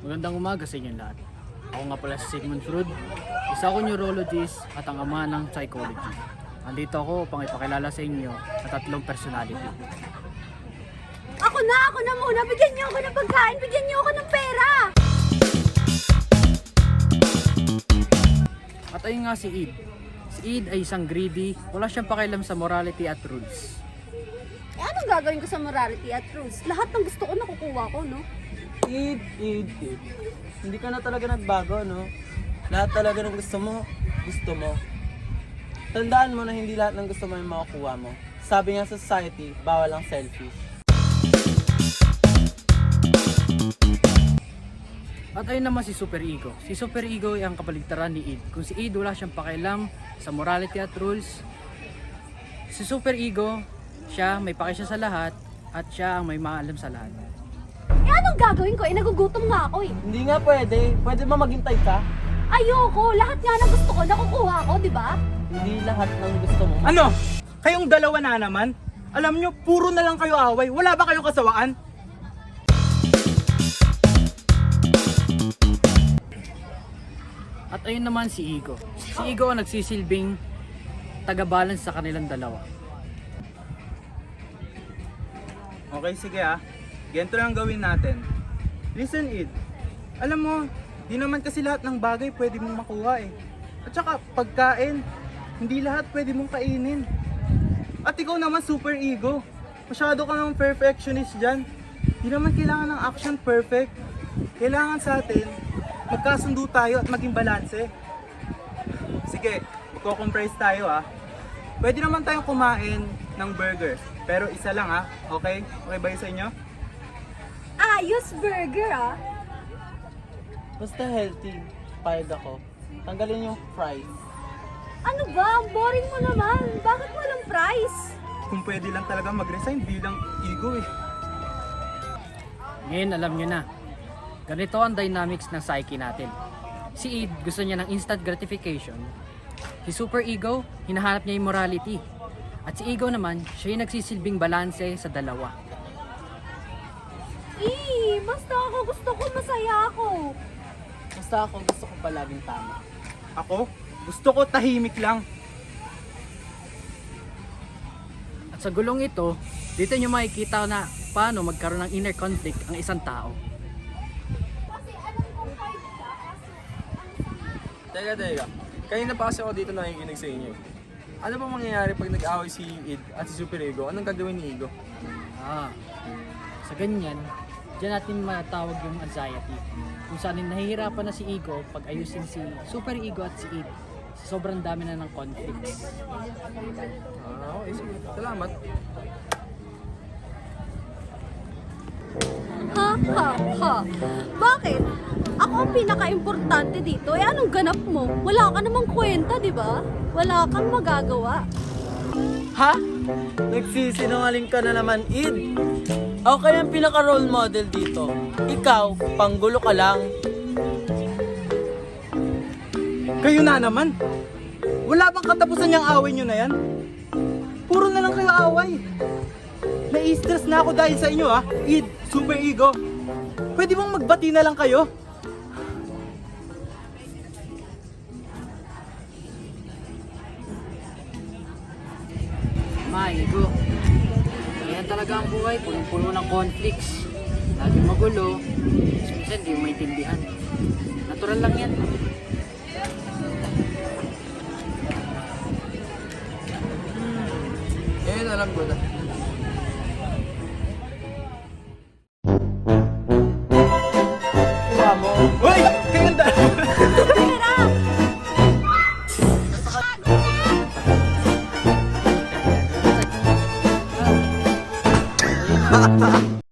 Magandang umaga sa inyong lahat. Ako nga pala si Sigmund Freud, isa akong neurologist at ang ama ng psychology. Andito ako upang ipakilala sa inyo ang tatlong personality. Ako na muna. Bigyan niyo ako ng pagkain, bigyan niyo ako ng pera. At ayun nga si Id. Si Id ay isang greedy, wala siyang pakialam sa morality at rules. Eh, anong gagawin ko sa morality at rules? Lahat ng gusto ko nakukuha ko, no? Id. Hindi ka na talaga nagbago, no? Lahat talaga ng gusto mo. Tandaan mo na hindi lahat ng gusto mo yung makukuha mo. Sabi nga sa society, bawal ang selfish. At ayun naman si Super Ego. Si Super Ego ay ang kabaligtaran ni Id. Kung si Id wala siyang pakialam sa morality at rules, si Super Ego, siya may paki siya sa lahat at siya ang may maalam sa lahat. Eh, anong gagawin ko? Eh, nagugutom nga ako eh. Hindi nga pwede. Pwede ba maghintay ka? Ayoko. Lahat nga ng gusto ko nakukuha ko, di ba? Hindi lahat ng gusto mo. Ano? Kayong dalawa na naman? Alam nyo, puro na lang kayo away. Wala ba kayong kasawaan? At ayun naman si Ego. Si Ego ang nagsisilbing taga-balance sa kanilang dalawa. Okay, sige Ganito lang gawin natin. Listen, Id. Alam mo, di naman kasi lahat ng bagay pwede mong makuha eh. At saka, pagkain, hindi lahat pwede mong kainin. At ikaw naman, Super Ego. Masyado ka naman perfectionist dyan. Di naman kailangan ng action perfect. Kailangan sa atin, magkasundo tayo at maging balanse. Sige, magko-comprise tayo Pwede naman tayong kumain ng burgers. Pero isa lang okay? Okay ba yun sa inyo? Ayos burger, Basta healthy. Payag ako. Tanggalin yung fries. Ano ba? Ang boring mo naman. Bakit walang price? Kung pwede lang talaga mag-resign bilang ego eh. Ngayon alam nyo na. Ganito ang dynamics ng psyche natin. Si Id gusto niya ng instant gratification. Si Super Ego, hinahanap niya yung morality. At si Ego naman, siya yung nagsisilbing balanse sa dalawa. Basta ako gusto ko, masaya ako. Basta ako gusto ko palaging tama. Ako, gusto ko tahimik lang. At sa gulong ito, dito nyo makikita na paano magkaroon ng inner conflict ang isang tao. Teka. Kanina pa kasi ako dito nakikinig sa inyo. Ano ba mangyayari pag nag-away si Id at si Super Ego? Anong gagawin ni Ego? Sa ganyan, dyan natin matawag yung anxiety. Kung saan nahihirapan na si Ego pag ayusin si Super Ego at si Id. Sobrang dami na ng conflicts. Okay, sige. Salamat. Ha. Bakit? Ako ang pinaka-importante dito. Eh, anong ganap mo? Wala ka namang kwenta, di ba? Wala kang magagawa. Ha? Nagsisinungaling ka na naman, Id. Ako kaya ang pinaka-role model dito. Ikaw, panggulo ka lang. Kayo na naman. Wala bang katapusan yung away nyo na yan? Puro na lang kayo away. Nai-stress na ako dahil sa inyo Id, Super Ego. Pwede bang magbati na lang kayo? Ego. Ganyan talaga ang buhay, punong-puno ng conflicts. Laging magulo, minsan hindi mo maintindihan. Natural lang yan. Ngayon alam ko na. Kuha mo. Hoy! Kayong Pera!